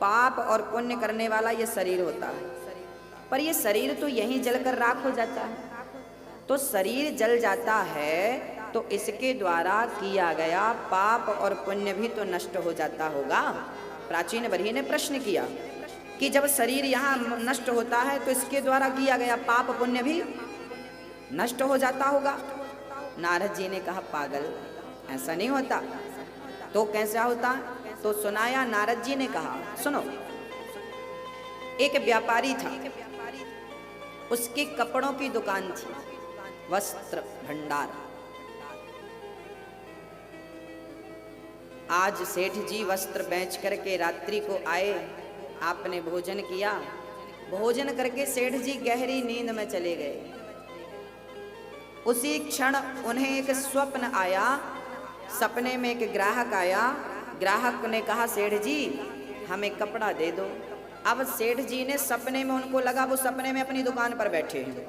पाप और पुण्य करने वाला ये शरीर होता है, पर ये शरीर तो यहीं जलकर राख हो जाता है। तो शरीर जल जाता है तो इसके द्वारा किया गया पाप और पुण्य भी तो नष्ट हो जाता होगा। प्राचीन बरही ने प्रश्न किया कि जब शरीर यहाँ नष्ट होता है तो इसके द्वारा किया गया पाप पुण्य भी नष्ट हो जाता होगा। नारद जी ने कहा, पागल, ऐसा नहीं होता। तो कैसा होता? तो सुनाया। नारद जी ने कहा, सुनो, एक व्यापारी था, उसके कपड़ों की दुकान थी, वस्त्र भंडार। आज सेठ जी वस्त्र बेच करके रात्रि को आए, आपने भोजन किया, भोजन करके सेठ जी गहरी नींद में चले गए। उसी क्षण उन्हें एक स्वप्न आया। सपने में एक ग्राहक आया। ग्राहक ने कहा, सेठ जी हमें कपड़ा दे दो। अब सेठ जी ने सपने में, उनको लगा वो सपने में अपनी दुकान पर बैठे हैं।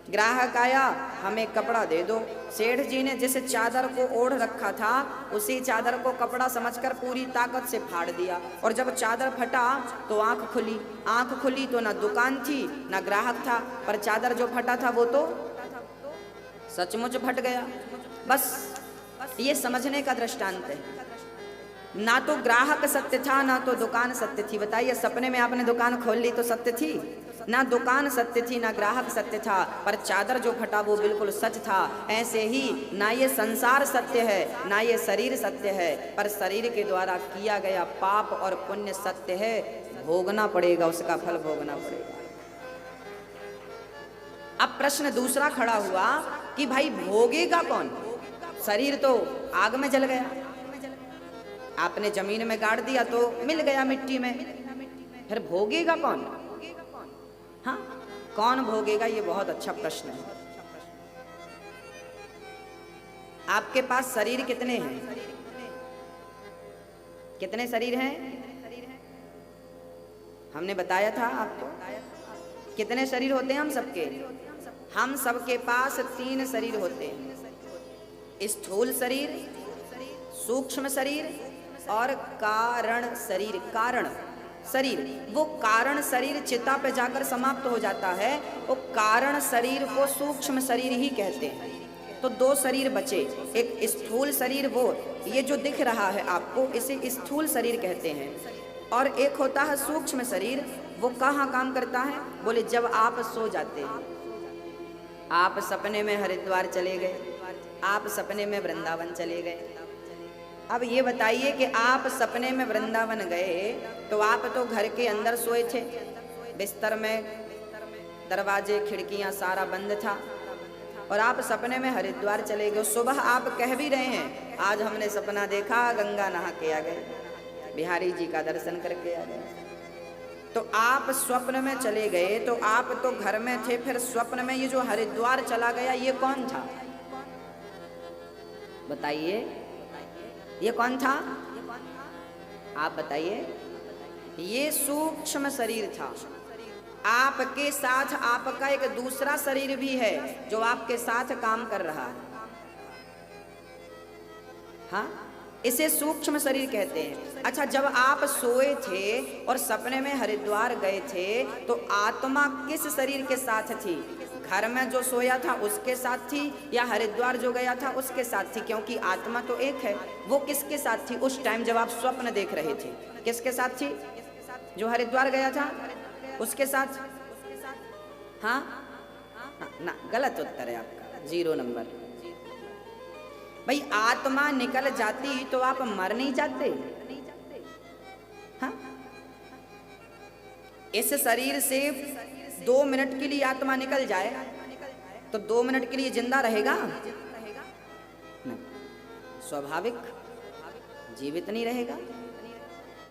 ग्राहक आया, हमें कपड़ा दे दो। सेठ जी ने जिस चादर को ओढ़ रखा था उसी चादर को कपड़ा समझकर पूरी ताकत से फाड़ दिया, और जब चादर फटा तो आंख खुली। आंख खुली तो ना दुकान थी ना ग्राहक था, पर चादर जो फटा था वो तो सचमुच फट गया। बस ये समझने का दृष्टांत है। ना तो ग्राहक सत्य था ना तो दुकान सत्य थी। बताइए, सपने में आपने दुकान खोल ली तो सत्य थी? ना दुकान सत्य थी ना ग्राहक सत्य था, पर चादर जो फटा वो बिल्कुल सच था। ऐसे ही ना ये संसार सत्य है ना ये शरीर सत्य है, पर शरीर के द्वारा किया गया पाप और पुण्य सत्य है। भोगना पड़ेगा, उसका फल भोगना पड़ेगा। अब प्रश्न दूसरा खड़ा हुआ कि भाई भोगेगा कौन? शरीर तो आग में जल गया, आपने जमीन में गाड़ दिया तो मिल गया मिट्टी में, फिर भोगेगा कौन? हाँ, कौन भोगेगा? ये बहुत अच्छा प्रश्न है। आपके पास शरीर कितने हैं? कितने शरीर हैं? हमने बताया था आपको कितने शरीर होते हैं हम सबके? हम सबके पास 3 शरीर होते हैं, स्थूल शरीर, सूक्ष्म शरीर और कारण शरीर। कारण शरीर, वो कारण शरीर चिता पे जाकर समाप्त हो जाता है, वो कारण शरीर को सूक्ष्म शरीर ही कहते हैं। तो 2 शरीर बचे, एक स्थूल शरीर, वो ये जो दिख रहा है आपको, इसे स्थूल शरीर कहते हैं, और एक होता है सूक्ष्म शरीर। वो कहाँ काम करता है? बोले, जब आप सो जाते हैं, आप सपने में हरिद्वार चले गए, आप सपने में वृंदावन चले गए। अब ये बताइए कि आप सपने में वृंदावन गए तो आप तो घर के अंदर सोए थे, बिस्तर में, दरवाजे खिड़कियां सारा बंद था, और आप सपने में हरिद्वार चले गए। सुबह आप कह भी रहे हैं, आज हमने सपना देखा, गंगा नहा के आ गए, बिहारी जी का दर्शन करके आ गए। तो आप स्वप्न में चले गए, तो आप तो घर में थे, फिर स्वप्न में ये जो हरिद्वार चला गया ये कौन था? बताइए, ये कौन था? आप बताइए। ये सूक्ष्म शरीर था। आपके साथ आपका एक दूसरा शरीर भी है जो आपके साथ काम कर रहा है। हाँ, इसे सूक्ष्म शरीर कहते हैं। अच्छा, जब आप सोए थे और सपने में हरिद्वार गए थे तो आत्मा किस शरीर के साथ थी? घर में जो सोया था उसके साथ थी या हरिद्वार जो गया था उसके साथ थी? क्योंकि आत्मा तो एक है। वो किसके साथ थी उस टाइम जब आप स्वप्न देख रहे थे? किसके साथ थी? जो हरिद्वार गया था उसके साथ? हाँ ना, गलत उत्तर है आपका, 0 नंबर। भाई, आत्मा निकल जाती तो आप मर नहीं जाते? हाँ, इस शरीर से 2 मिनट के लिए आत्मा निकल जाए तो 2 मिनट के लिए जिंदा रहेगा? नहीं, स्वाभाविक जीवित नहीं रहेगा।